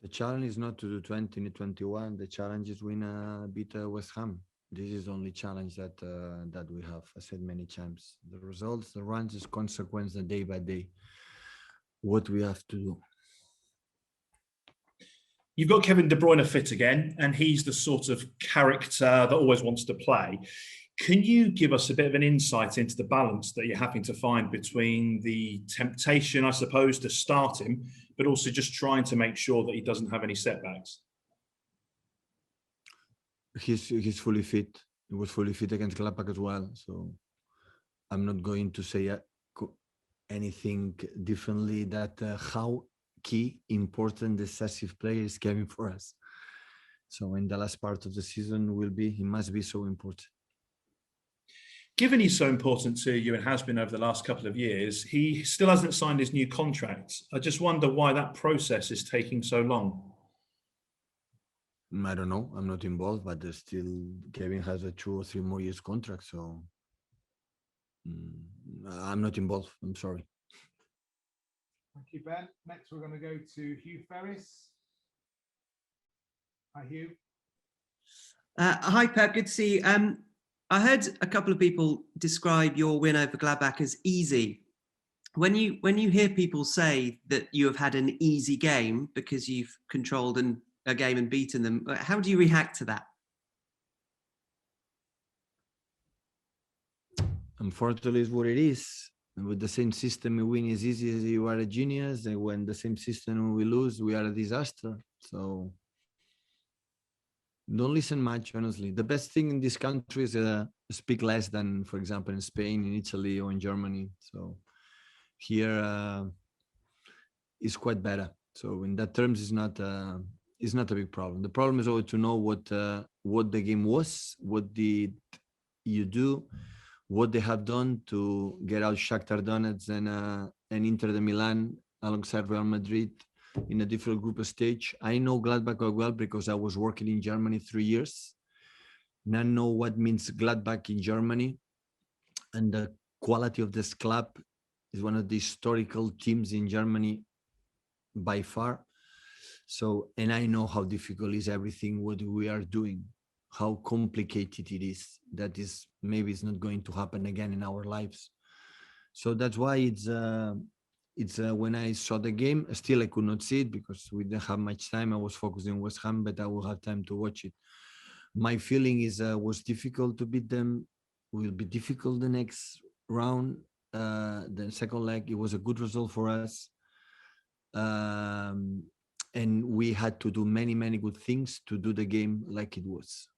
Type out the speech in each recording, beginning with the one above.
The challenge is not to do 20 in 21. The challenge is win beat West Ham. This is the only challenge that we have. I said many times. The results, the runs is consequence the day by day. What we have to do. You've got Kevin De Bruyne fit again, and he's the sort of character that always wants to play. Can you give us a bit of an insight into the balance that you're having to find between the temptation, I suppose, to start him, but also just trying to make sure that he doesn't have any setbacks? He's fully fit. He was fully fit against Gladbach as well. So I'm not going to say anything differently. That how key, important, decisive player is Kevin for us. So in the last part of the season he must be so important. Given he's so important to you and has been over the last couple of years, he still hasn't signed his new contract. I just wonder why that process is taking so long. I don't know. I'm not involved, but still Kevin has a 2 or 3 more years contract. So I'm not involved. I'm sorry. Thank you, Ben. Next, we're going to go to Hugh Ferris. Hi, Hugh. Hi, Pep. Good to see you. I heard a couple of people describe your win over Gladbach as easy. When you hear people say that you have had an easy game because you've controlled a game and beaten them, how do you react to that? Unfortunately, it's what it is. And with the same system, we win as easy as you are a genius. And when the same system we lose, we are a disaster. So don't listen much, honestly. The best thing in this country is speak less than, for example, in Spain, in Italy, or in Germany. So here is quite better. So in that terms, it's not a big problem. The problem is always to know what the game was, what did you do, what they have done to get out Shakhtar Donetsk and Inter de Milan alongside Real Madrid in a different group stage. I know Gladbach quite well because I was working in Germany 3 years. And I know what means Gladbach in Germany. And the quality of this club is one of the historical teams in Germany by far. So, and I know how difficult is everything what we are doing, how complicated it is. That is, maybe it's not going to happen again in our lives. So that's why it's when I saw the game, still I could not see it because we didn't have much time. I was focusing on West Ham, but I will have time to watch it. My feeling is was difficult to beat them. Will be difficult the next round. The second leg, it was a good result for us. And we had to do many, many good things to do the game like it was.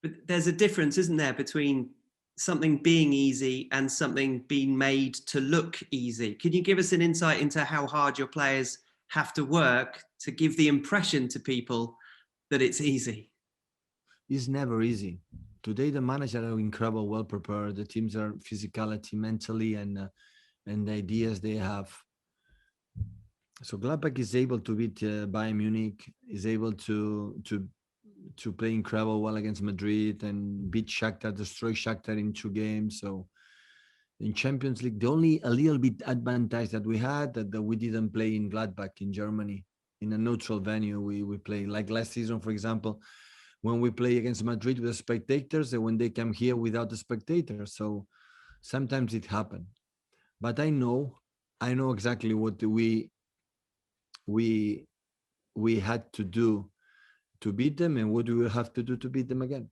But there's a difference, isn't there, between something being easy and something being made to look easy? Can you give us an insight into how hard your players have to work to give the impression to people that it's easy? It's never easy. Today, the managers are incredible, well prepared. The teams are physicality, mentally, and the ideas they have. So Gladbach is able to beat Bayern Munich, is able to play incredible well against Madrid and beat Shakhtar, destroy Shakhtar in 2 games. So in Champions League, the only a little bit advantage that we had that we didn't play in Gladbach in Germany in a neutral venue. We play like last season, for example, when we play against Madrid with the spectators, and when they come here without the spectators. So sometimes it happened, but I know exactly what we had to do to beat them and what do we have to do to beat them again.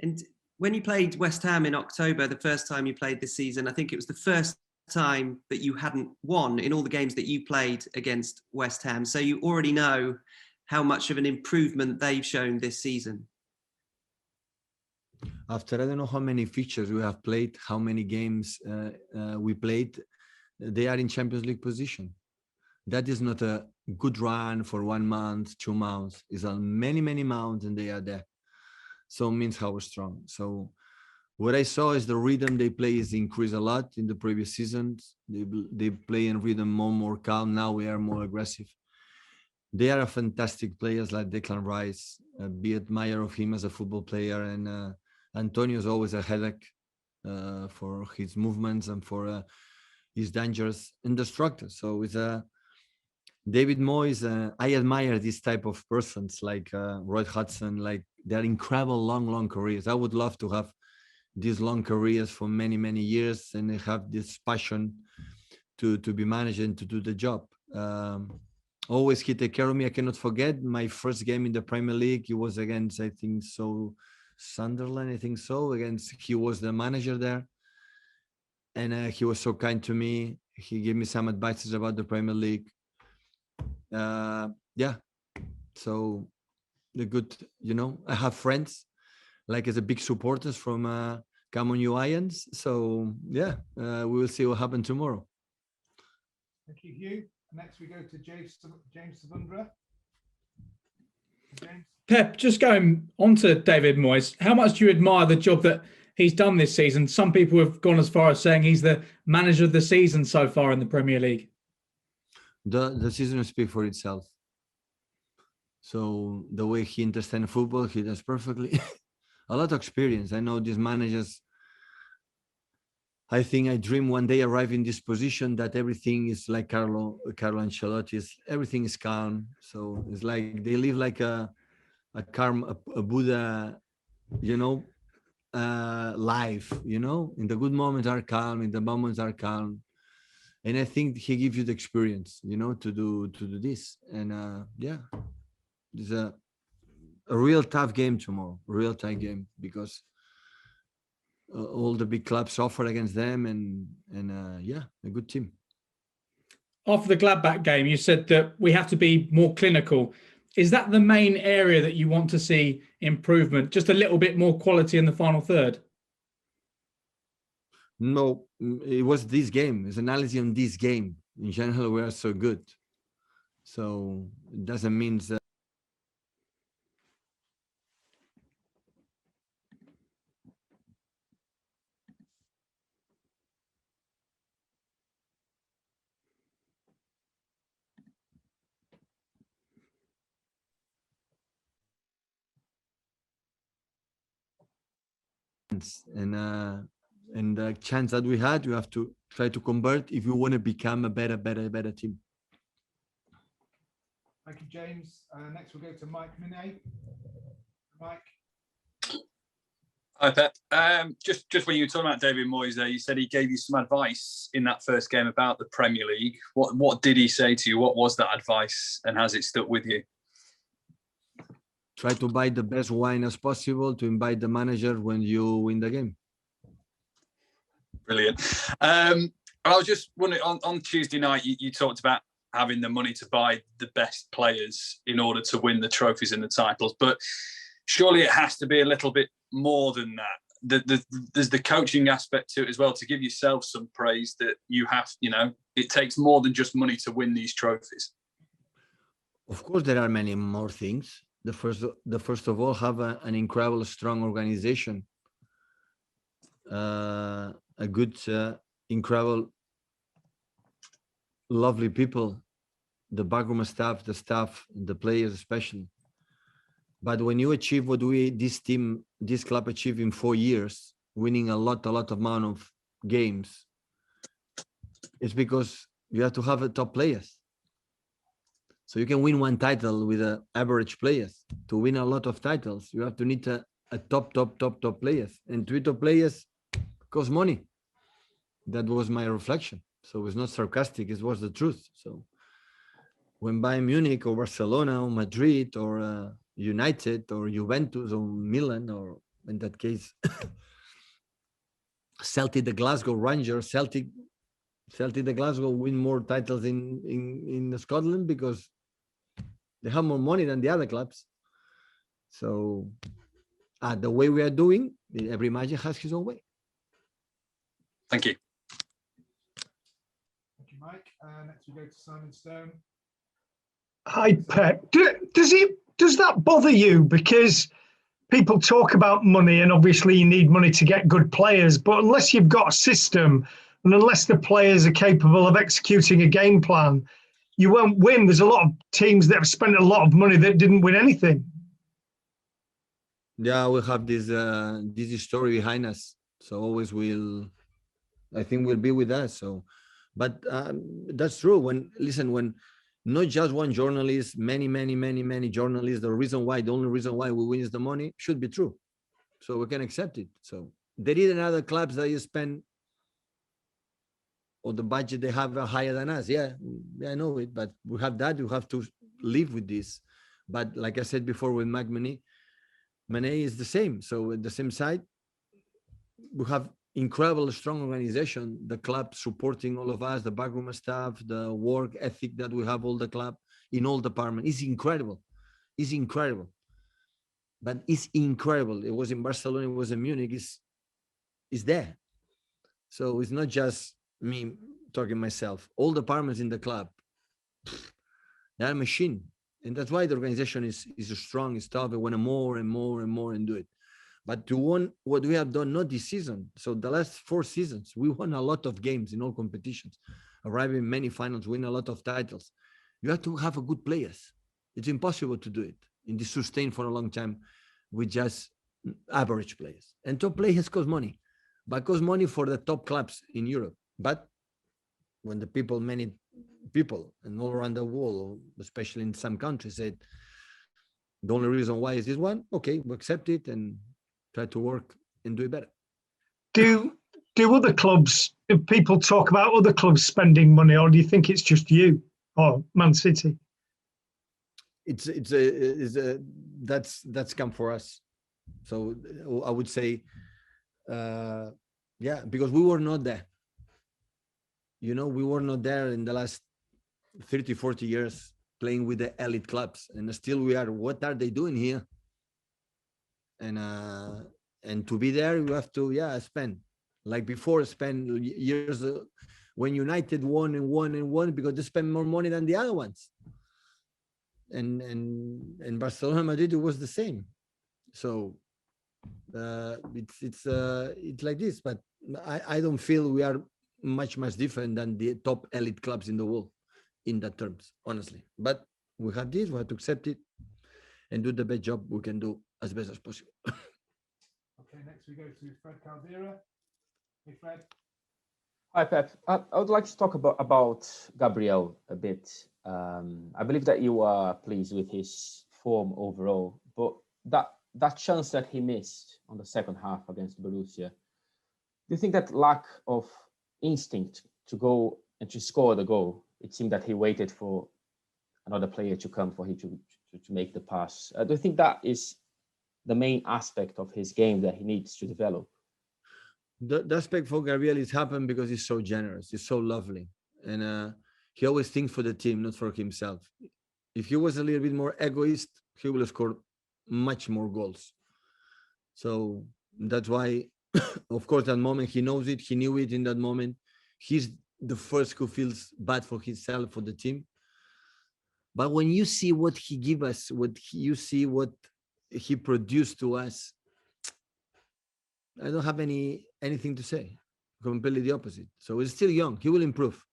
And when you played West Ham in October, the first time you played this season, I think it was the first time that you hadn't won in all the games that you played against West Ham. So you already know how much of an improvement they've shown this season. After I don't know how many fixtures we have played, how many games we played, they are in Champions League position. That is not a good run for 1 month, 2 months. It's on many, many months and they are there. So it means how we're strong. So what I saw is the rhythm they play is increased a lot in the previous seasons. They play in rhythm more calm. Now we are more aggressive. They are a fantastic players like Declan Rice. Be admire of him as a football player. And Antonio is always a headache for his movements and for his dangers and destructive. So it's David Moyes, I admire this type of persons like Roy Hodgson. Like they're incredible, long careers. I would love to have these long careers for many years, and they have this passion to be managed and to do the job. Always he take care of me. I cannot forget my first game in the Premier League. It was against, I think so, Sunderland. I think so. Against, he was the manager there, and he was so kind to me. He gave me some advices about the Premier League. Yeah, so the good, I have friends like as a big supporters from Come On You Irons. So yeah, we will see what happens tomorrow. Thank you, Hugh. Next we go to James Savundra. James. Pep, just going on to David Moyes, how much do you admire the job that he's done this season? Some people have gone as far as saying he's the manager of the season so far in the Premier League. The season will speak for itself. So the way he understands football, he does perfectly. A lot of experience. I know these managers. I think I dream one day arrive in this position that everything is like Carlo Ancelotti. Everything is calm. So it's like they live like a Buddha, life. In the good moments are calm, in the moments are calm. And I think he gives you the experience, to do this. And yeah, it's a real tough game tomorrow, real tight game, because all the big clubs offer against them, and yeah, a good team. After the Gladbach game, you said that we have to be more clinical. Is that the main area that you want to see improvement? Just a little bit more quality in the final third? No, it was this game. It's analysis on this game. In general, we are so good. So it doesn't mean that. And the chance that we had, you have to try to convert if you want to become a better team. Thank you, James. Next we'll go to Mike Minay. Mike. Hi, Pep. Just when you were talking about David Moyes there, you said he gave you some advice in that first game about the Premier League. What did he say to you? What was that advice, and has it stuck with you? Try to buy the best wine as possible to invite the manager when you win the game. Brilliant. I was just wondering, on Tuesday night, you talked about having the money to buy the best players in order to win the trophies and the titles, but surely it has to be a little bit more than that. There's the coaching aspect to it as well, to give yourself some praise that you have, it takes more than just money to win these trophies. Of course, there are many more things. The first of all, have an incredible, strong organization, a good, incredible, lovely people, the backroom staff, the players especially. But when you achieve what this club achieved in 4 years, winning a lot amount of games, it's because you have to have a top players. So you can win one title with average players. To win a lot of titles, you have to need a top players. And 3 top players cost money. That was my reflection. So it's not sarcastic, it was the truth. So when Bayern Munich or Barcelona or Madrid or United or Juventus or Milan, or in that case, Celtic, the Glasgow Rangers, Celtic the Glasgow win more titles in Scotland because they have more money than the other clubs. So the way we are doing, every manager has his own way. Thank you. Thank you, Mike. Next we go to Simon Stone. Hi, Pep. Does that bother you? Because people talk about money, and obviously you need money to get good players, but unless you've got a system and unless the players are capable of executing a game plan, you won't win. There's a lot of teams that have spent a lot of money that didn't win anything. Yeah, we have this story behind us. So always I think will be with us. So, but that's true. When not just one journalist, many journalists. The only reason why we win is the money should be true. So we can accept it. So there is another clubs that you spend, or the budget they have are higher than us. Yeah, I know it, but we have that. You have to live with this. But like I said before with Mane is the same. So at the same side, we have incredible, strong organization, the club supporting all of us, the backroom staff, the work ethic that we have, all the club in all departments is incredible. It's incredible. But it's incredible. It was in Barcelona, it was in Munich, it's there. So it's not just me talking myself. All departments in the club, they're a machine. And that's why the organization is strong, is tough. We want to more and more and more and do it. But to win what we have done, not this season. So the last 4 seasons, we won a lot of games in all competitions, arriving in many finals, win a lot of titles. You have to have a good players. It's impossible to do it in this sustain for a long time with just average players. And top players cost money, but cost money for the top clubs in Europe. But when many people and all around the world, especially in some countries, said the only reason why is this one, okay, we accept it and try to work and do it better. Do people talk about other clubs spending money, or do you think it's just you or Man City? That's come for us. So I would say, yeah, because we were not there. We were not there in the last 30, 40 years playing with the elite clubs, and still we are. What are they doing here? And to be there, you have to spend like before. Spend years when United won because they spend more money than the other ones. And Barcelona, Madrid, it was the same. So it's like this. But I don't feel we are much different than the top elite clubs in the world in that terms, honestly. But we have this. We have to accept it and do the best job we can do as best as possible. Okay, next we go to Fred Caldera. Hey, Fred. Hi, Pep. I would like to talk about Gabriel a bit. I believe that you are pleased with his form overall, but that chance that he missed on the second half against Borussia, do you think that lack of instinct to go and to score the goal, it seemed that he waited for another player to come for him to make the pass. Do you think that is the main aspect of his game that he needs to develop? The aspect for Gabriel is happened because he's so generous, he's so lovely, and he always thinks for the team, not for himself. If he was a little bit more egoist, he would have scored much more goals. So that's why, of course, that moment he knows it, he knew it in that moment. He's the first who feels bad for himself, for the team. But when you see what he give us, you see what he produced to us, I don't have anything to say. Completely the opposite. So he's still young. He will improve.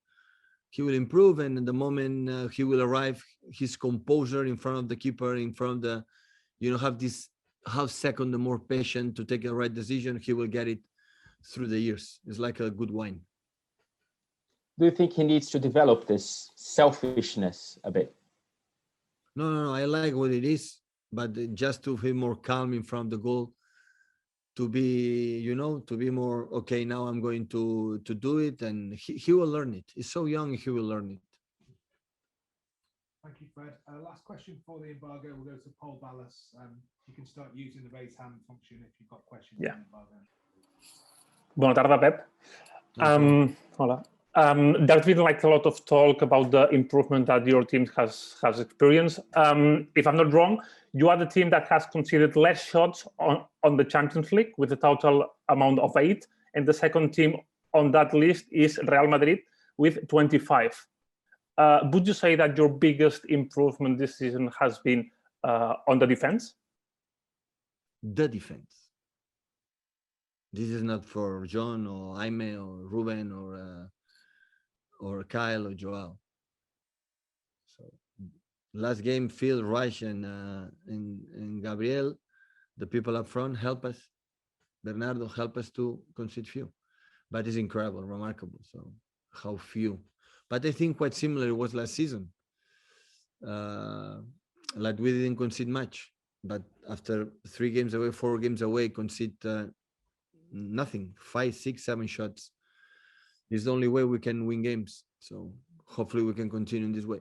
And in the moment he will arrive, his composure in front of the keeper, in front of the, have this half second, the more patient to take the right decision, he will get it through the years. It's like a good wine. Do you think he needs to develop this selfishness a bit? No. I like what it is, but just to be more calm in front of the goal, to be, to be more, okay, now I'm going to do it, and he will learn it. He's so young, he will learn it. Thank you, Fred. Last question for the embargo. We'll go to Paul Ballas. You can start using the raise hand function if you've got questions. Yeah. On the embargo. Bona tarda, Pep. Hola. There's been like a lot of talk about the improvement that your team has experienced. If I'm not wrong, you are the team that has conceded less shots on the Champions League with a total amount of 8. And the second team on that list is Real Madrid with 25. Would you say that your biggest improvement this season has been on the defense? The defense. This is not for John or Jaime or Ruben or Kyle or Joao. So last game, Phil, Reich, and Gabriel, the people up front, help us. Bernardo help us to concede few. But it's incredible, remarkable. So how few. But I think quite similar it was last season. like we didn't concede much, but after 3 games away, 4 games away, concede nothing. 5, 6, 7 shots is the only way we can win games. So hopefully we can continue in this way.